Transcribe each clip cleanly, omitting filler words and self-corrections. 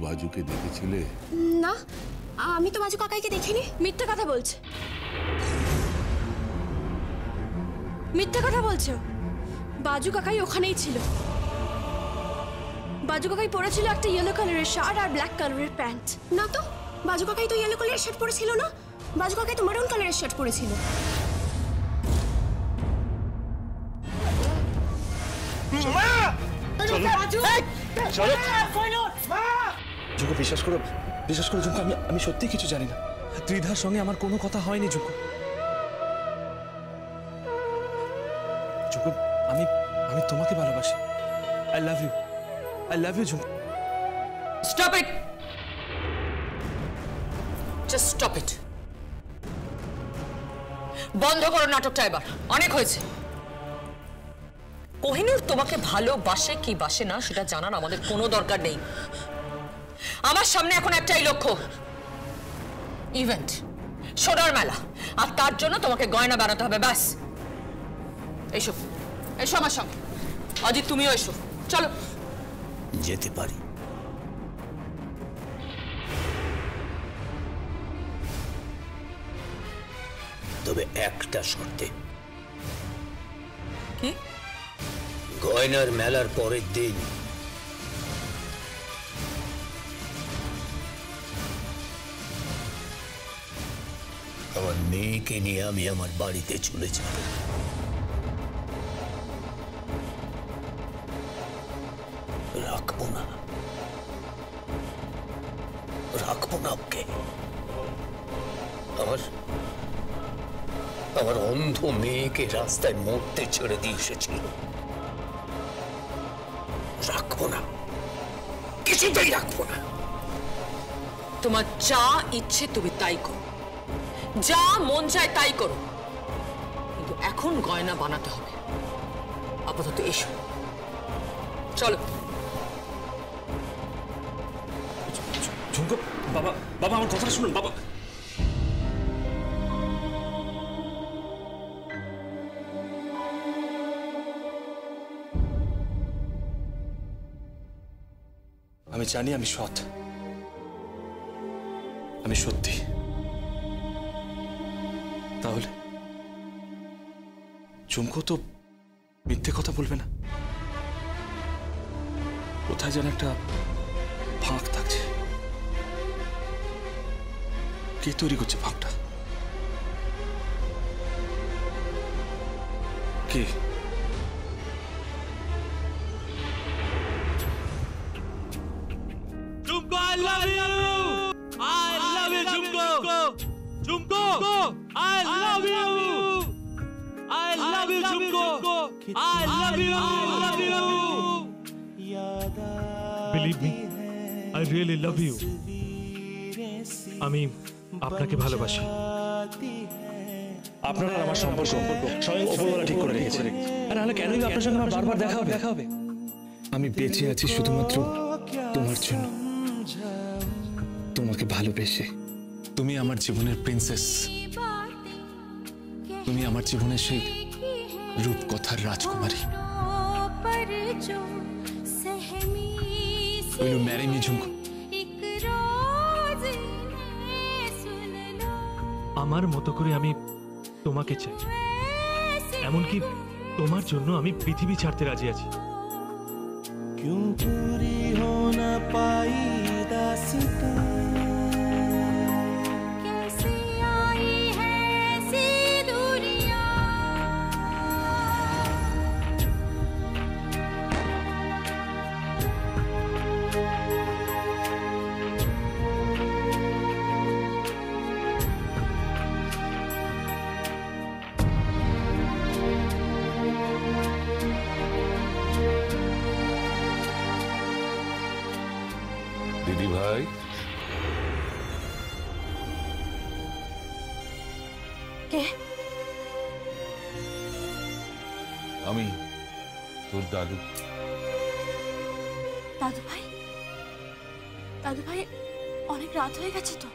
বাজুকে দেখেছিলে? না, আমি তো বাজু কাকাইকে দেখিনি। মিথ্যা কথা বলছে, মিথ্যা কথা বলছো। বাজু কাকাই ওখানেই ছিল। বাজু কাকাই পরেছিল একটা ইয়েলো কালারের শার্ট আর ব্ল্যাক কালারের প্যান্ট। না তো, বাজু কাকাই তো ইয়েলো কালারের শার্ট পরেছিল না, বাজু কাকাই তো মারুন কালারের শার্ট পরেছিল। ঝুঁকু বিশ্বাস করো, বিশ্বাস করো ঝুঁকু, আমি সত্যি কিছু জানি না। ত্রিধার সঙ্গে আমার কোনো কথা হয়নি ঝুঁকু। ঝুঁকু, আমি তোমাকে ভালোবাসি। I love you, I love you Jhunku. Stop it, just stop it. বন্ধ করো নাটকটা এবার, অনেক হয়েছে। কোহিনূর তোমাকে ভালোবাসে কি বাসে না সেটা জানার আমাদের কোনো দরকার নেই। আমার সামনে এখন একটাই লক্ষ্য, ইভেন্ট, সোনার মেলা, আর তার জন্য তোমাকে গয়না বানাতে হবে, ব্যাস। এসো এসো আমার সঙ্গে। অজিত, তুমিও এসো, চলো। যেতে পারি, তবে একটা শর্তে। কি? গয়নার মেলার পরের দিন আমার মেয়েকে নিয়ে আমি আমার বাড়িতে চলে যাব। রাখবো না, রাখবো না ওকে। আমার অন্ধ মেয়েকে রাস্তায় মরতে ছেড়ে দিয়ে এসেছিল। রাখবো না, কিছুতেই রাখবো না। তোমার যা ইচ্ছে তুমি তাই করো, যা মন চায় তাই করো, কিন্তু এখন গয়না বানাতে হবে। আপাতত এসো, চলো। ঝুঁকু, বাবা, বাবা আমার কথাটা শুনুন বাবা। আমি জানি আমি সৎ, আমি সত্যি। তাহলে ঝুমকো তো মিথ্যে কথা বলবে না। কোথায় যেন একটা ফাঁক থাকছে। কে তৈরি করছে ফাঁকটা? কে? Jhumko, I love you! I love you, Jhumko! Jhumko, I love you! I love you, Jhumko! I love you! I love you! Believe me, I really love you. আমি আপনাকে ভালোবাসি। আপনার আর আমার সম্পর্ক স্বয়ং উপরওয়ালা ঠিক করে রেখেছে। আর নাহলে কেনই আপনার সঙ্গে আমার বারবার দেখা হবে? আমি বেঁচে আছি শুধুমাত্র তোমার জন্য, তোমাকে ভালোবেসে। তুমি আমার জীবনের প্রিন্সেস, তুমি আমার জীবনের সেই রূপকথার রাজকুমারী। Will you marry me, ঝুমকো? আমার মতো করে আমি তোমাকে চাই, এমনকি তোমার জন্য আমি পৃথিবী ছাড়তে রাজি আছি। क्यों पूरी हो ना पाई दास्तां, कैसे आई है ऐसी दूरियां, দিদি ভাই, কে? আমি তোর দাদু। দাদু ভাই, দাদু ভাই, অনেক রাত হয়ে গেছে তো,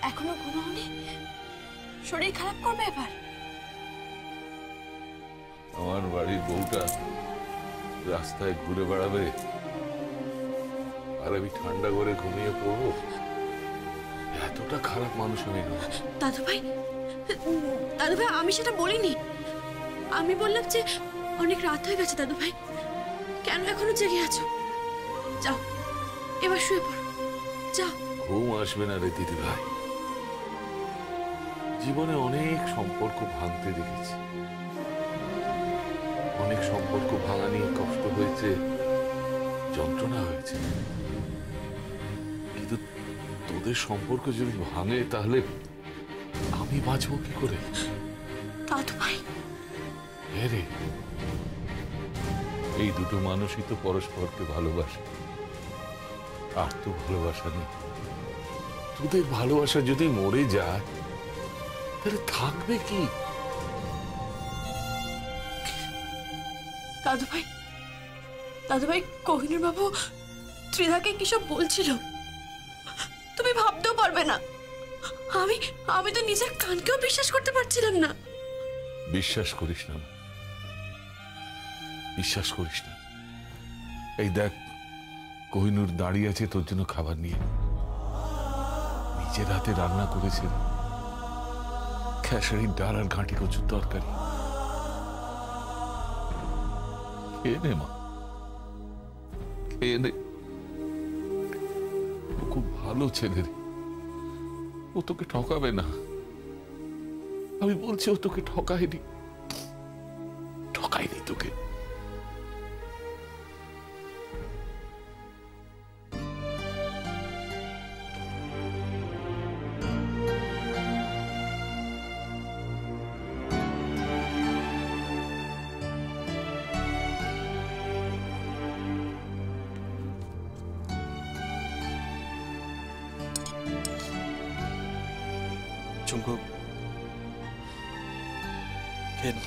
এখনো ঘুমাওনি? শরীর খারাপ করবে এবার? আমার বাড়ির বউটা রাস্তায় ঘুরে বেড়াবে আর আমি ঠান্ডা করে ঘুমিয়ে পড়বো? এতটা খারাপ মানুষ আমি নয়। দাদু ভাই, আমি সেটা বলিনি। আমি বললাম যে অনেক রাত হয়ে গেছে দাদু ভাই, কেন এখনো জেগে আছো? যাও এবার শুয়ে পড়ো, যাও। ঘুম আসবে না রে দিদি ভাই। জীবনে অনেক সম্পর্ক ভাঙতে দেখেছি, অনেক সম্পর্ক ভাঙা নিয়ে কষ্ট হয়েছে, যন্ত্রণা হয়েছে, কিন্তু তোদের সম্পর্ক যদি ভাঙে তাহলে আমি বাঁচবো কি করে? দাদু ভাই, হ্যাঁ রে, এই দুটো মানুষই তো পরস্পরকে ভালোবাসে, আর তো ভালোবাসা নেই। তোদের ভালোবাসা যদি মরে যায় তাহলে থাকবে কি? দাদু ভাই, কোহিনূর বাবু ত্রিধাকে কিসব বলছিল তুমি ভাবতেও পারবে না। আমি তো নিজের কানকেও বিশ্বাস করতে পারছিলাম না। বিশ্বাস করিস না, বিশ্বাস করিস না। এই দেখ, কোহিনূর দাঁড়িয়ে আছে তোর জন্য খাবার নিয়ে, নিজের হাতে রান্না করেছে খেসারির ডাল আর ঘাঁটি কচুর তরকারি। খেয়ে নে মা, খেয়ে নে। ও খুব ভালো ছেলে রে, ও তোকে ঠকাবে না। আমি বলছি ও তোকে ঠকায়নি, ঠকায়নি তোকে। ঝুমকো, খেয়ে নাও।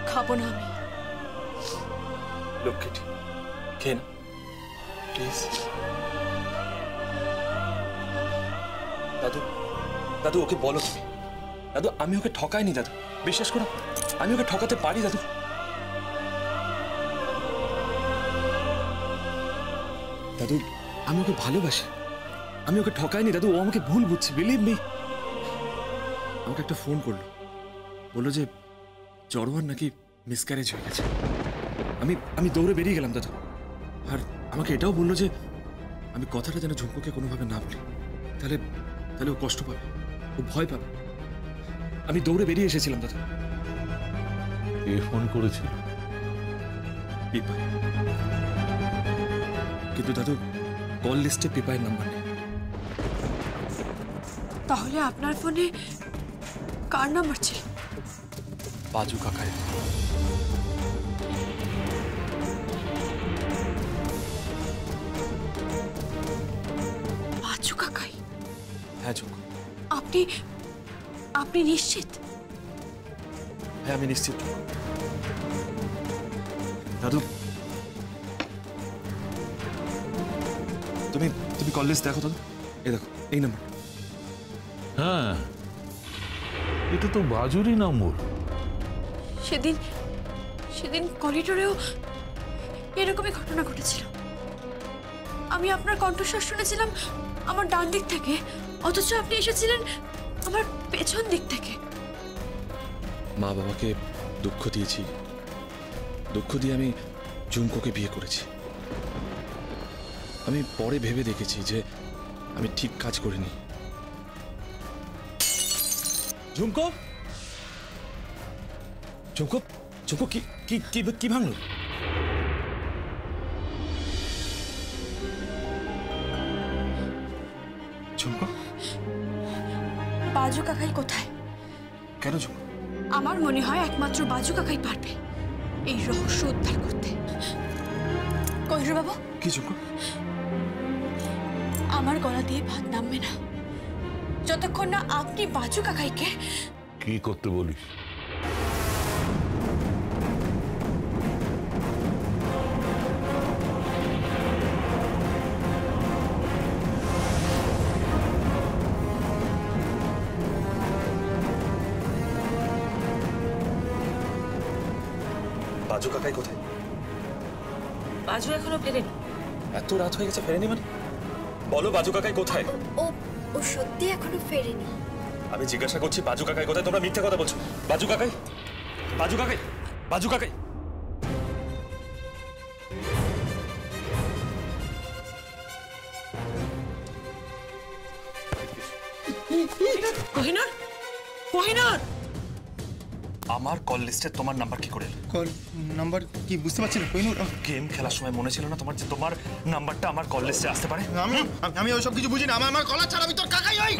খাবো না আমি। লক্ষ্মীটি, খেয়ে না প্লিজ। দাদু, দাদু ওকে বলো তুমি। দাদু, আমি ওকে ঠকাইনি দাদু, বিশ্বাস করো, আমি ওকে ঠকাতে পারি দাদু। দাদু, আমি ওকে ভালোবাসি, আমি ওকে ঠকাইনি দাদু, ও আমাকে ভুল বুঝছে, বিলিভ মি। আমাকে একটা ফোন করলো, বললো যে জড়োয়ার নাকি মিসক্যারেজ হয়ে গেছে। আমি দৌড়ে বেরিয়ে গেলাম দাদু, আর আমাকে এটাও বললো যে আমি কথাটা যেন ঝুমকোকে কোনোভাবে না বলি, তাহলে ও কষ্ট পাবে, ও ভয় পাবে। আমি দৌড়ে বেরিয়ে এসেছিলাম দাদু। কে ফোন করেছিল? পিপাই, কিন্তু দাদু কল লিস্টে পিপাইয়ের নাম্বার নেই। তাহলে আপনার ফোনে কার নাম্বার ছিল? বাজু কাকায়। বাজু কাকাই? হ্যাঁ ঝুমকো। আপনি নিশ্চিত? হ্যাঁ আমি নিশ্চিত দাদু। তুমি কল লিস্ট দেখো দাদু, এই দেখো এই নাম্বার। হ্যাঁ, এটা তো বাজুরই নম্বর। সেদিন করিডোরেও এরকমই ঘটনা ঘটেছিল। আমি আপনার কণ্ঠস্বর শুনেছিলাম আমার ডান দিক থেকে, অথচ আপনি এসেছিলেন আমার পেছন দিক থেকে। মা বাবাকে দুঃখ দিয়েছি, দুঃখ দিয়ে আমি ঝুমকোকে বিয়ে করেছি। আমি পরে ভেবে দেখেছি যে আমি ঠিক কাজ করিনি। ঝুমকো, ঝুমকো, ঝুমকো, কি কি কি কি ভাঙলো? ঝুমকো, বাজু কাকাই কোথায়? কেন ঝুমকো? আমার মনে হয় একমাত্র বাজু কাকাই পারবে এই রহস্য উদ্ধার করতে। কৈর বাবু, কি ঝুমকো? আমার গলা দিয়ে ভাত নামবে না যতক্ষণ না আপনি বাজু কাকাইকে। কি করতে বলিস? বাজু কাকাই কোথায়? বাজু এখনো ফেরেনি। এত রাত হয়ে গেছে ফেরেনি মানে? বলো বাজু কাকাই কোথায়? ও ও সত্যি এখনো ফেরেনি। আমি জিজ্ঞাসা করছি বাজু কাকাই কোথায়, তোমরা মিথ্যে কথা বলছো। বাজু কাকাই, বাজু কাকাই, বাজু কাকাই। কোহিনূর, কোহিনূর! আমার কল লিস্টে তোমার নাম্বার কি করে এলো? কল নাম্বার কি বুঝতে পারছি না কোহিনূর। গেম খেলার সময় মনে ছিল না তোমার যে তোমার নাম্বারটা আমার কল লিস্টে আসতে পারে? আমি আমি ওইসব কিছু বুঝি না। আমার কলার ছাড়া আমি তোর কাকাই হই।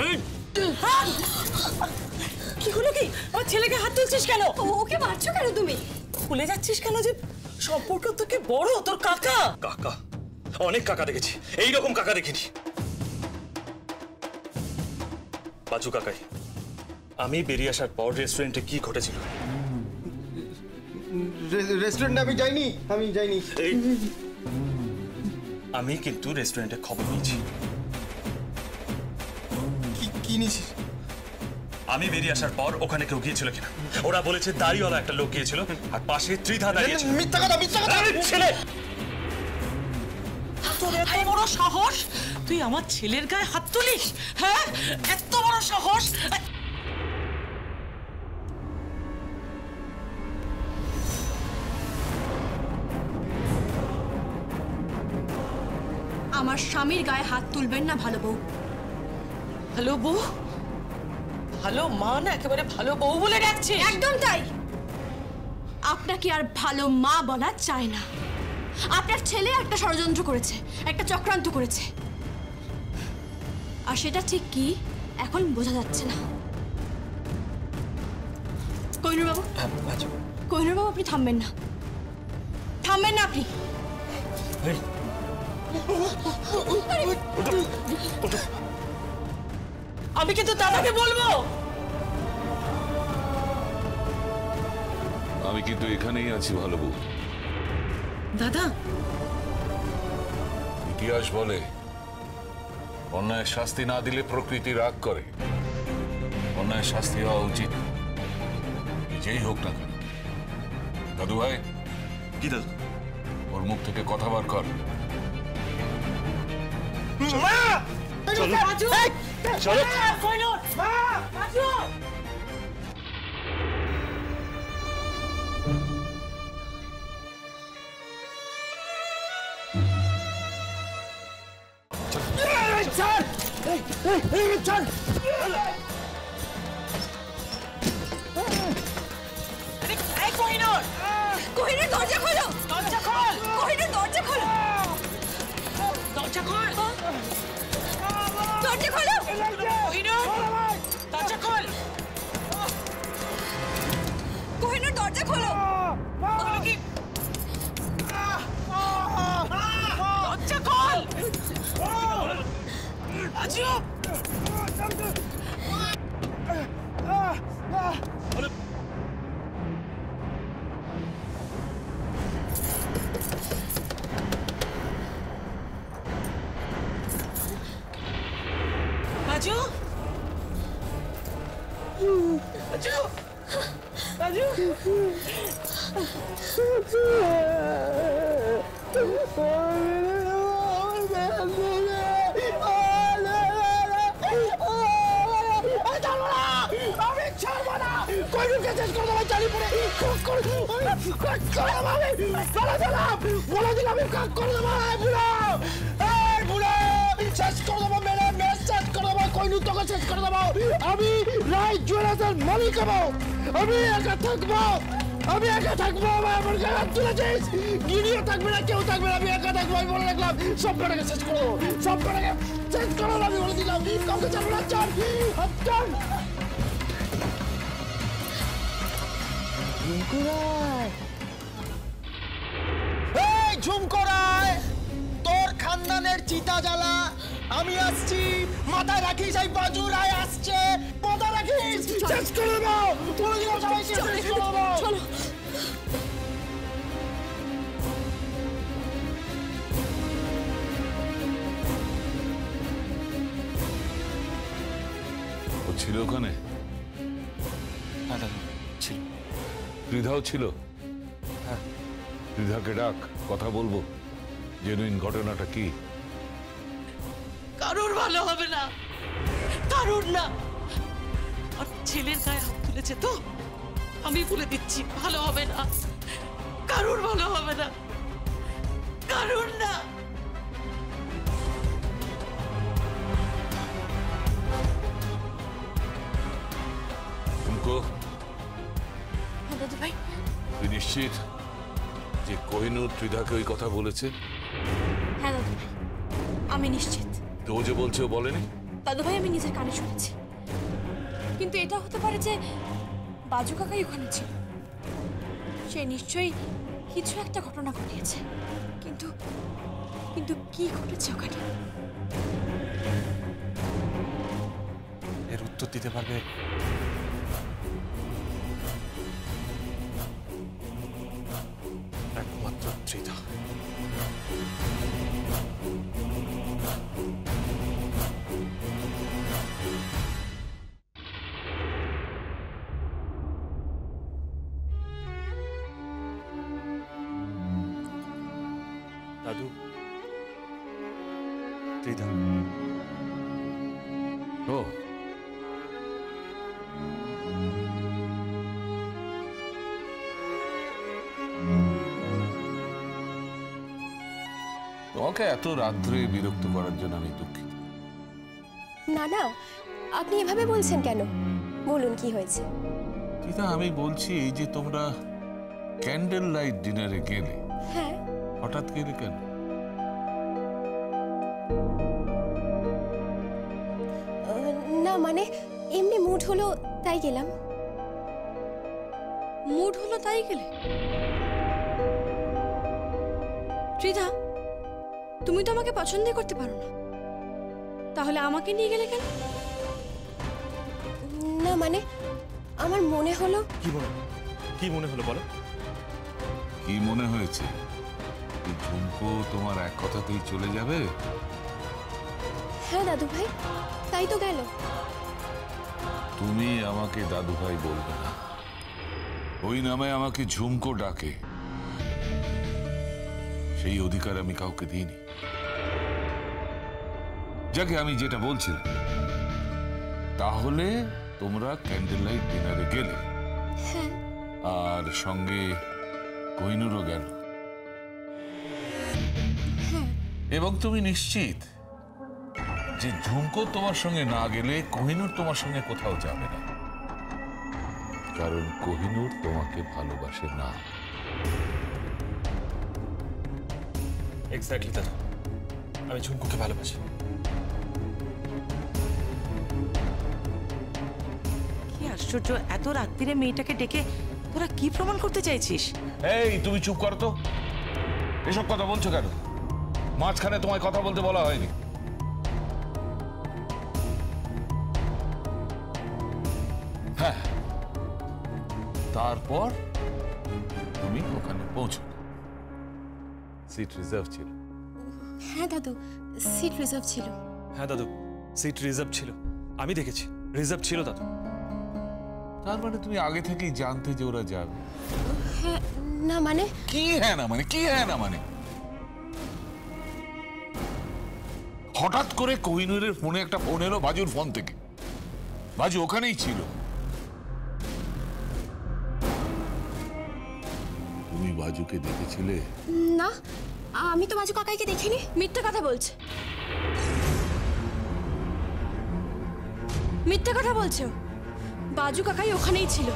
কি হলো কি? আমার ছেলেকে হাত তুলছিস কেন? ওকে মারছো কেন তুমি? ভুলে যাচ্ছিস কেন যে সম্পর্ক তোকে বড় তোর কাকা? কাকা? অনেক কাকা দেখেছি, এইরকম কাকা দেখিনি। বাজু কাকাই, আমি বেরিয়ে আসার পর রেস্টুরেন্টে কি ঘটেছিল? রেস্টুরেন্টে আমি যাইনি। এই আমি কিন্তু রেস্টুরেন্টে খবর নিয়েছি। কি নিয়েছিস? আমি বেরিয়ে আসার পর ওখানে কেউ গিয়েছিল কিনা। ওরা বলেছে দাড়িওয়ালা একটা লোক গিয়েছিল আর পাশে ত্রিধা দাঁড়িয়েছিল। মিথ্যা কথা, মিথ্যা কথা। ছেলে, তোর এত বড় সাহস, তুই আমার ছেলের গায়ে হাত তুলিস? হ্যাঁ, এত বড় সাহস! আমার স্বামীর গায়ে হাত তুলবেন না ভালো বউ। ভালো বউ? ভালো মা না একেবারে ভালো বউ বলে ডাকছে। একদম তাই। আপনাকে আর ভালো মা বলা চায় না। আপনার ছেলে একটা ষড়যন্ত্র করেছে, একটা চক্রান্ত করেছে, আর সেটা ঠিক কি এখন বোঝা যাচ্ছে না। কোহিনূর বাবু, কোহিনূর বাবু, আপনি থামবেন না, থামবেন না আপনি। আমি কিন্তু দাদাকে বলবো। আমি কিন্তু এখানেই আছি ভালো বউ। দাদা, ইতিহাস বলে অন্যায়ের শাস্তি না দিলে প্রকৃতি রাগ করে। অন্যায়ের শাস্তি হওয়া উচিত, যেই হোক না কেন। দাদু ভাই, কি দাদু? ওর মুখ থেকে কথা বার কর। বাজু! চলো। কোহিনূর! বাজু! এই কোহিনূর! কোহিনূর, দরজা খোলো! দরজা খোল! কোহিনূর, দরজা খোলো! দরজা খোল! দরজা খোলো! কোহিনূর! দরজা খোল! কোহিনূর, দরজা খোলো! বলো কি? দরজা খোল! বাজু! বাজু! বাজু! বাজু! আমি রায় জুয়েলার্সের মালিক হবো। আমি একা থাকবো, আমি একা থাকবো। আমার গায়ে হাত তুলেছিস, গিরিও থাকবে না, কেউ থাকবে না, আমি একা থাকবো। আমি বলে রাখলাম, সব কটাকে শেষ করবো, সব কটাকে শেষ করবো। আমি বলে দিলাম, কাউকে চালু না, চান হাত চান। ঝুমকো রায়, তোর খানদানের চিতা জ্বালা আমি আসছি, মাথায় রাখিস। এই বাজু রায় আসছে, মাথায় রাখিস। শেষ করে দেবো, বলে দিলাম সবাইকে শেষ করে দেবো। চলো। ও ছিল ওখানে? হ্যাঁ দাদু, ছিল। ত্রিধাও ছিল? হ্যাঁ। ত্রিধাকে ডাক, কথা বলবো। জেনুইন ঘটনাটা কি? কারোর ভালো হবে না, কারোর না। আর ছেলের গায়ে হাত তুলেছে তো, আমি বলে দিচ্ছি ভালো হবে না, কারোর ভালো হবে না, কারোর না। দাদু ভাই, তুই নিশ্চিত যে কোহিনূর ত্রিধাকে ওই কথা বলেছে? হ্যাঁ দাদু ভাই, আমি নিশ্চিত। তো ও যে বলছে ও বলেনি? দাদু ভাই, আমি নিজের কানে শুনেছি। কিন্তু এটা হতে পারে যে বাজু কাকাই ওখানে ছিল। সে নিশ্চয়ই কিছু একটা ঘটনা ঘটিয়েছে, কিন্তু কিন্তু কি ঘটেছে ওখানে? এর উত্তর দিতে পারবে একমাত্র ত্রিধা। দাদু, ত্রিধা। ও তোমাকে এত রাত্রে বিরক্ত করার জন্য আমি দুঃখিত। না না, আপনি এভাবে বলছেন কেন? বলুন কি হয়েছে। ত্রিধা, আমি বলছি এই যে তোমরা ক্যান্ডেল লাইট ডিনারে গেলে, হ্যাঁ, হঠাৎ গেলে কেন? না মানে এমনি মুড হলো তাই গেলাম। মুড হলো তাই গেলে? ত্রিধা, তুমি তো আমাকে পছন্দ করতে পারো না, তাহলে আমাকে নিয়ে গেলে কেন? না মানে আমার মনে হলো। কি মনে হলো বলো? কি মনে হয়েছে? এই ঝুমকো তোমার এক কথাতেই চলে যাবে? হ্যাঁ দাদু ভাই, তাই তো গেল। তুমি আমাকে দাদু ভাই বলবে না, ওই নামে আমাকে ঝুমকো ডাকে, সেই অধিকার আমি কাউকে দিইনি। যাকে আমি যেটা বলছিলাম, তাহলে তোমরা ক্যান্ডেল লাইট ডিনারে গেলে, হ্যাঁ, আর সঙ্গে কোহিনূরও গেল, এবং তুমি নিশ্চিত যে ঝুমকো তোমার সঙ্গে না গেলে কোহিনূর তোমার সঙ্গে কোথাও যাবে না, কারণ কোহিনূর তোমাকে ভালোবাসে না। এক্স্যাক্টলি দাদা, আমি ঝুমকুকে ভালোবাসি। কি আশ্চর্য, এত রাত্রিরে মেয়েটাকে ডেকে তোরা কি প্রমাণ করতে চাইছিস? এই তুমি চুপ করো তো, এসব কথা বলছো কেন? মাঝখানে তোমায় কথা বলতে বলা হয়নি। হ্যাঁ, তারপর তুমি ওখানে পৌঁছো, সিট রিজার্ভ ছিল। হ্যাঁ দাদু, সিট রিজার্ভ ছিল। হ্যাঁ দাদু, সিট রিজার্ভ ছিল, আমি দেখেছি রিজার্ভ ছিল দাদু। তার মানে তুমি আগে থেকেই জানতে যে ওরা যাবে? হ্যাঁ না মানে। কি হ্যাঁ না মানে? কি হ্যাঁ না মানে? হঠাৎ করে কোহিনূরের ফোনে একটা ফোন এলো বাজুর ফোন থেকে, বাজু ওখানেই ছিল। তুমি বাজুকে দেখেছিলে? না, আমি তো বাজু কাকাইকে দেখিনি। মিথ্যা কথা বলছে, মিথ্যা কথা বলছো। বাজু কাকাই ওখানেই ছিল।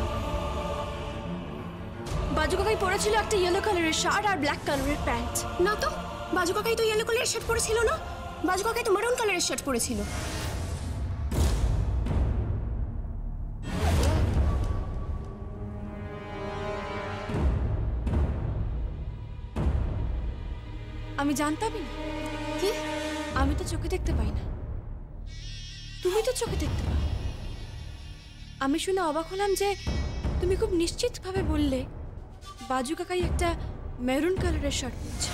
বাজু কাকাই পরেছিল একটা ইয়েলো কালারের শার্ট আর ব্ল্যাক কালারের প্যান্ট। না তো, বাজু কাকাই তো ইয়েলো কালারের শার্ট পরেছিল না, বাজু কাকাই তো মেরুন কালারের শার্ট পরেছিল। আমি জানতামই না। কি? আমি তো চোখে দেখতে পাই না, তুমি তো চোখে দেখতে পাও। আমি শুনে অবাক হলাম যে তুমি খুব নিশ্চিতভাবে বললে বাজু কাকাই একটা মেরুন কালারের শার্ট পরেছে।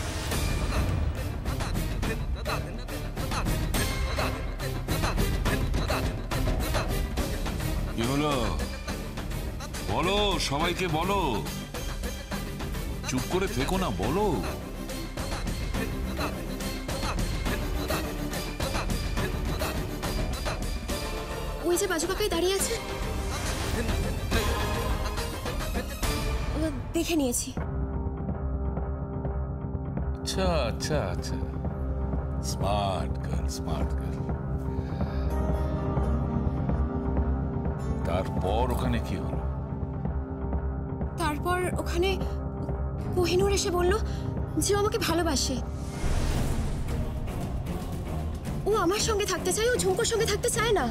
কি হলো বলো, সবাইকে বলো, চুপ করে থেকো না, বলো। ওই যে বাজু কাকাই দাঁড়িয়ে আছে, দেখে নিয়েছি। আচ্ছা আচ্ছা আচ্ছা, স্মার্ট গার্ল, স্মার্ট গার্ল। তারপর ওখানে কি হলো? তারপর ওখানে কোহিনূর এসে বলল যে ও আমাকে ভালোবাসে, ও আমার সঙ্গে থাকতে চায়, ও ঝুমকোর সঙ্গে থাকতে চায় না।